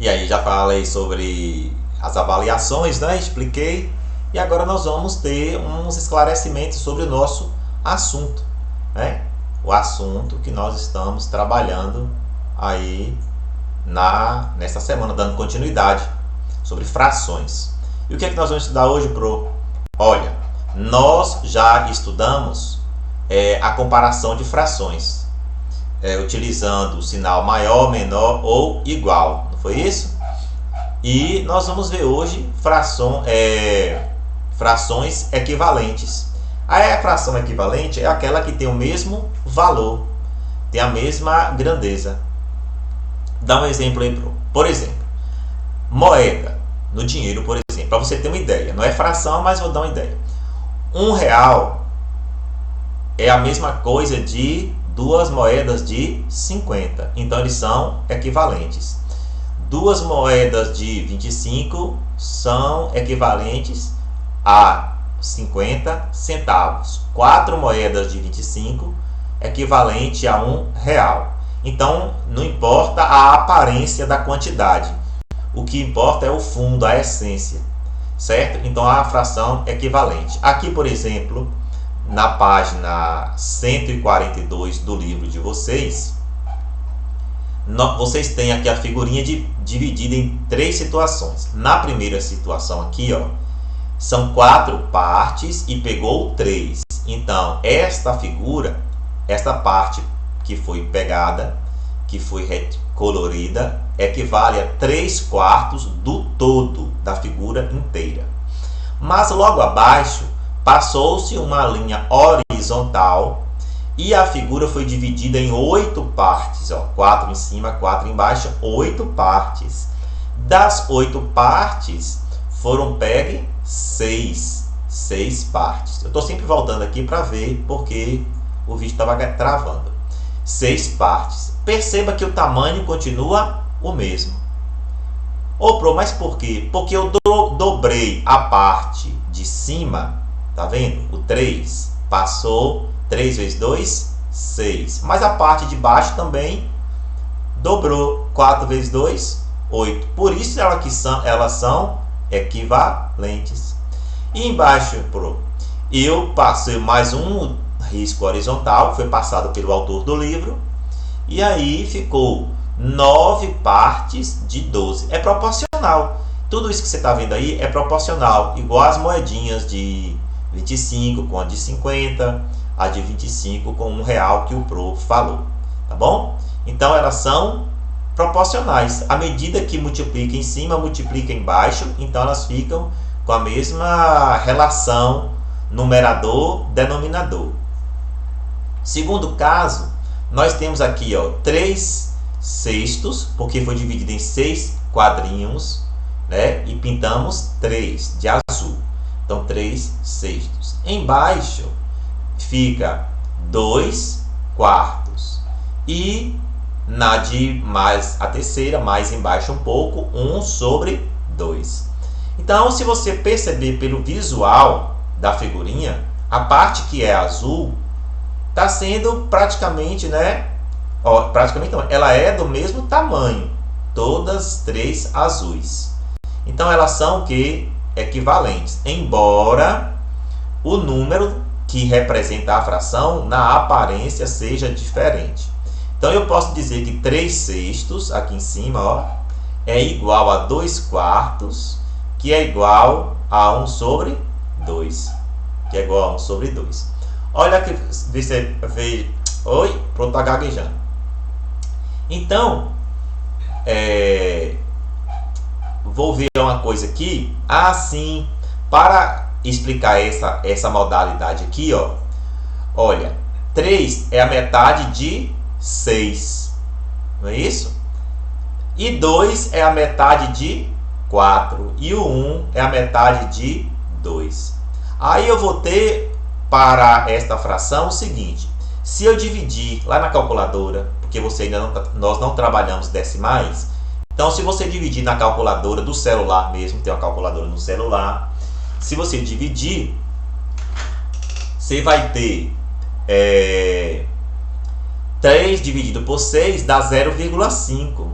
E aí já falei sobre as avaliações, né? Expliquei. E agora nós vamos ter uns esclarecimentos sobre o nosso assunto, né? O assunto que nós estamos trabalhando aí nesta semana, dando continuidade sobre frações. E o que é que nós vamos estudar hoje, Pro? Olha, nós já estudamos a comparação de frações, utilizando o sinal maior, menor ou igual, não foi isso? E nós vamos ver hoje frações equivalentes. A fração equivalente é aquela que tem o mesmo valor, tem a mesma grandeza. Dá um exemplo aí, Pro. Por exemplo, moeda no dinheiro, por exemplo, para você ter uma ideia. Não é fração, mas vou dar uma ideia. R$1 é a mesma coisa de duas moedas de 50. Então eles são equivalentes. Duas moedas de 25 são equivalentes a 50 centavos. 4 moedas de 25 equivalente a R$1. Então não importa a aparência da quantidade. O que importa é o fundo, a essência, certo? Então a fração equivalente. Aqui, por exemplo, na página 142 do livro de vocês, vocês têm aqui a figurinha dividida em 3 situações. Na primeira situação aqui, ó, são 4 partes e pegou 3. Então esta figura, esta parte que foi pegada, que foi recolorida, equivale a 3/4 do todo da figura inteira. Mas logo abaixo passou-se uma linha horizontal e a figura foi dividida em 8 partes, ó, 4 em cima, 4 embaixo, 8 partes. Das 8 partes foram pegue 6 partes. Eu estou sempre voltando aqui para ver porque o vídeo estava travando. 6 partes. Perceba que o tamanho continua o mesmo. Ô, Pro, mas por quê? Porque eu dobrei a parte de cima, tá vendo? O 3 passou 3 vezes 2, 6. Mas a parte de baixo também dobrou. 4 vezes 2, 8. Por isso elas são equivalentes. E embaixo, Pro, eu passei mais um risco horizontal, foi passado pelo autor do livro, e aí ficou 9 partes de 12. É proporcional. Tudo isso que você está vendo aí é proporcional, igual as moedinhas de 25 com a de 50, a de 25 com R$1 que o Pro falou, tá bom? Então elas são proporcionais. À medida que multiplica em cima, multiplica embaixo, então elas ficam com a mesma relação numerador-denominador. Segundo caso, nós temos aqui, ó, 3/6, porque foi dividido em 6 quadrinhos, né? E pintamos 3 de azul. Então 3/6. Embaixo fica 2/4. E na de mais a terceira, mais embaixo um pouco, 1/2. Então, se você perceber pelo visual da figurinha, a parte que é azul está sendo praticamente, né? Ó, praticamente não, ela é do mesmo tamanho, todas 3 azuis. Então elas são o que? Equivalentes, embora o número que representa a fração na aparência seja diferente. Então eu posso dizer que 3/6 aqui em cima, ó, é igual a 2/4, que é igual a 1/2, que é igual a 1/2. Olha aqui, você vê. Oi, pronto, tá gaguejando. Então, vou ver uma coisa aqui. Assim, para explicar essa modalidade aqui, ó. Olha, 3 é a metade de 6, não é isso? E 2 é a metade de 4. E o 1 é a metade de 2. Aí eu vou ter para esta fração o seguinte: se eu dividir lá na calculadora, porque nós não trabalhamos decimais, então se você dividir na calculadora do celular mesmo, tem uma calculadora no celular, se você dividir, você vai ter 3 dividido por 6 dá 0,5.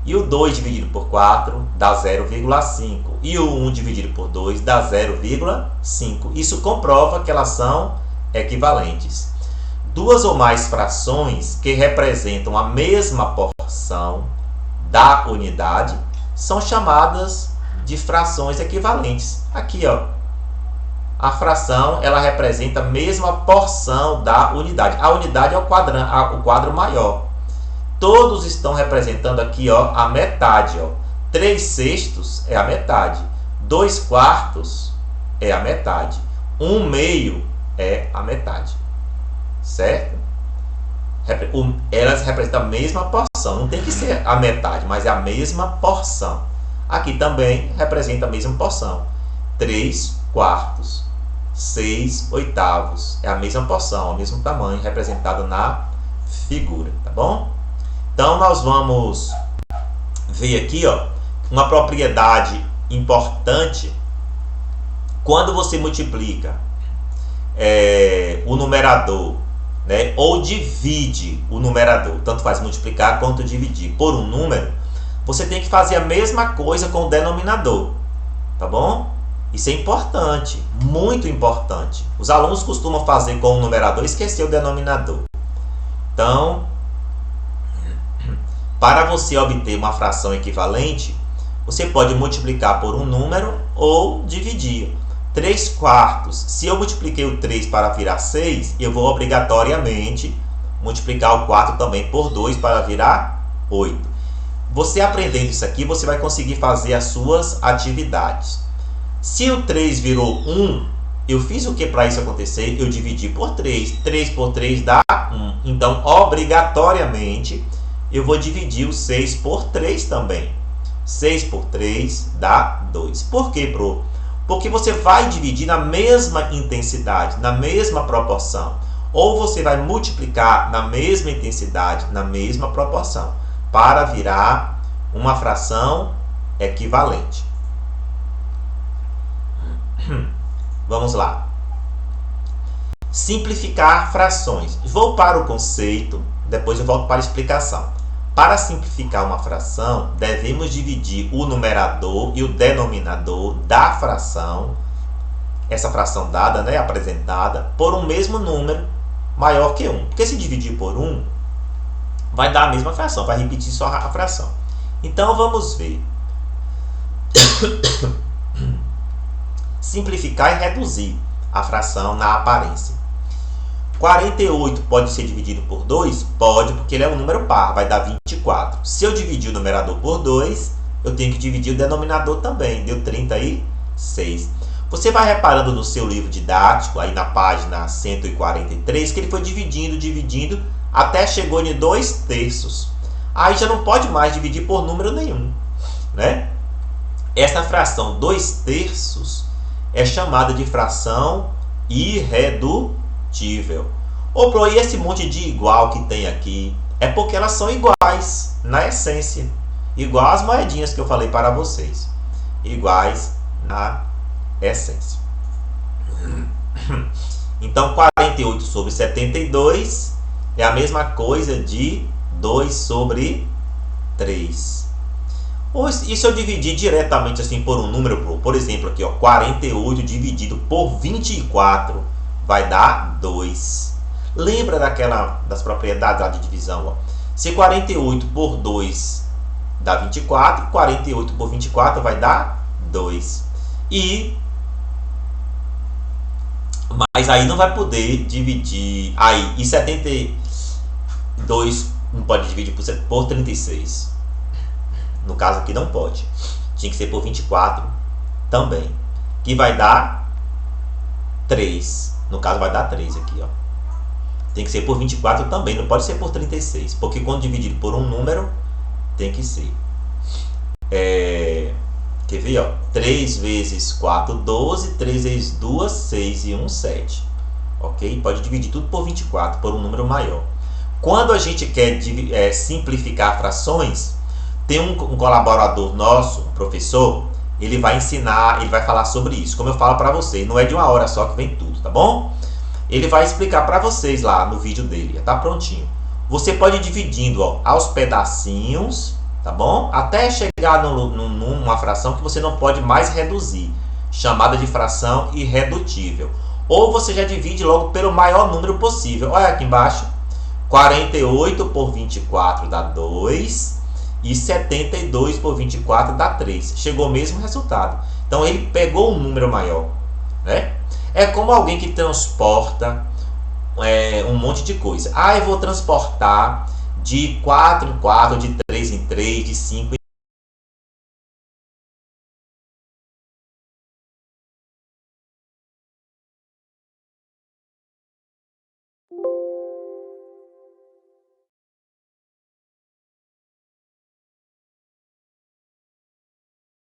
E o 2 dividido por 4 dá 0,5. E o 1 dividido por 2 dá 0,5. Isso comprova que elas são equivalentes. Duas ou mais frações que representam a mesma porção da unidade são chamadas de frações equivalentes. Aqui, ó, a fração ela representa a mesma porção da unidade. A unidade é o quadro maior. Todos estão representando aqui, ó, a metade. 3/6 é a metade. 2/4 é a metade. 1/2 é a metade. Certo? Elas representam a mesma porção. Não tem que ser a metade, mas é a mesma porção. Aqui também representa a mesma porção. 3/4. 6/8. É a mesma porção, o mesmo tamanho representado na figura. Tá bom? Então, nós vamos ver aqui, ó, uma propriedade importante. Quando você multiplica o numerador, né, ou divide o numerador, tanto faz multiplicar quanto dividir por um número, você tem que fazer a mesma coisa com o denominador. Tá bom? Isso é importante, muito importante. Os alunos costumam fazer com o numerador e esquecer o denominador. Então, para você obter uma fração equivalente, você pode multiplicar por um número ou dividir. 3/4. Se eu multipliquei o 3 para virar 6, eu vou obrigatoriamente multiplicar o 4 também por 2 para virar 8. Você aprendendo isso aqui, você vai conseguir fazer as suas atividades. Se o 3 virou 1, eu fiz o que para isso acontecer? Eu dividi por 3. 3 por 3 dá 1. Então, obrigatoriamente, eu vou dividir o 6 por 3 também. 6 por 3 dá 2. Por quê, Pro? Porque você vai dividir na mesma intensidade, na mesma proporção. Ou você vai multiplicar na mesma intensidade, na mesma proporção, para virar uma fração equivalente. Vamos lá. Simplificar frações. Vou para o conceito, depois eu volto para a explicação. Para simplificar uma fração, devemos dividir o numerador e o denominador da fração, essa fração dada, né, apresentada, por um mesmo número maior que 1. Porque se dividir por 1, vai dar a mesma fração, vai repetir só a fração. Então, vamos ver. Simplificar e reduzir a fração na aparência. 48 pode ser dividido por 2? Pode, porque ele é um número par, vai dar 24. Se eu dividir o numerador por 2, eu tenho que dividir o denominador também, deu 36. Você vai reparando no seu livro didático, aí na página 143, que ele foi dividindo, até chegou em 2/3. Aí já não pode mais dividir por número nenhum, né? Essa fração 2/3 é chamada de fração irredutível. Ô, Pro, e esse monte de igual que tem aqui? É porque elas são iguais na essência. Igual as moedinhas que eu falei para vocês. Iguais na essência. Então, 48 sobre 72 é a mesma coisa de 2 sobre 3. E se eu dividir diretamente assim por um número, por exemplo, aqui, ó, 48 dividido por 24 vai dar 2. Lembra das propriedades lá de divisão? Ó. Se 48 por 2 dá 24, 48 por 24 vai dar 2. Mas aí não vai poder dividir. Aí, e 72 não pode dividir por 36. No caso aqui não pode. Tinha que ser por 24 também. Que vai dar 3. No caso vai dar 3 aqui, ó. Tem que ser por 24 também, não pode ser por 36. Porque quando dividido por um número, tem que ser. Quer ver, ó? 3 vezes 4, 12. 3 vezes 2, 6 e 1, 7. Ok? Pode dividir tudo por 24, por um número maior. Quando a gente quer simplificar frações, tem um colaborador nosso, um professor, ele vai ensinar, ele vai falar sobre isso. Como eu falo para vocês, não é de uma hora só que vem tudo, tá bom? Ele vai explicar para vocês lá no vídeo dele, já tá prontinho. Você pode ir dividindo, ó, aos pedacinhos, tá bom? Até chegar numa fração que você não pode mais reduzir, chamada de fração irredutível. Ou você já divide logo pelo maior número possível. Olha aqui embaixo, 48 por 24 dá 2 e 72 por 24 dá 3. Chegou o mesmo resultado. Então ele pegou um número maior, né? É como alguém que transporta um monte de coisa. Eu vou transportar de 4 em 4, de 3 em 3, de 5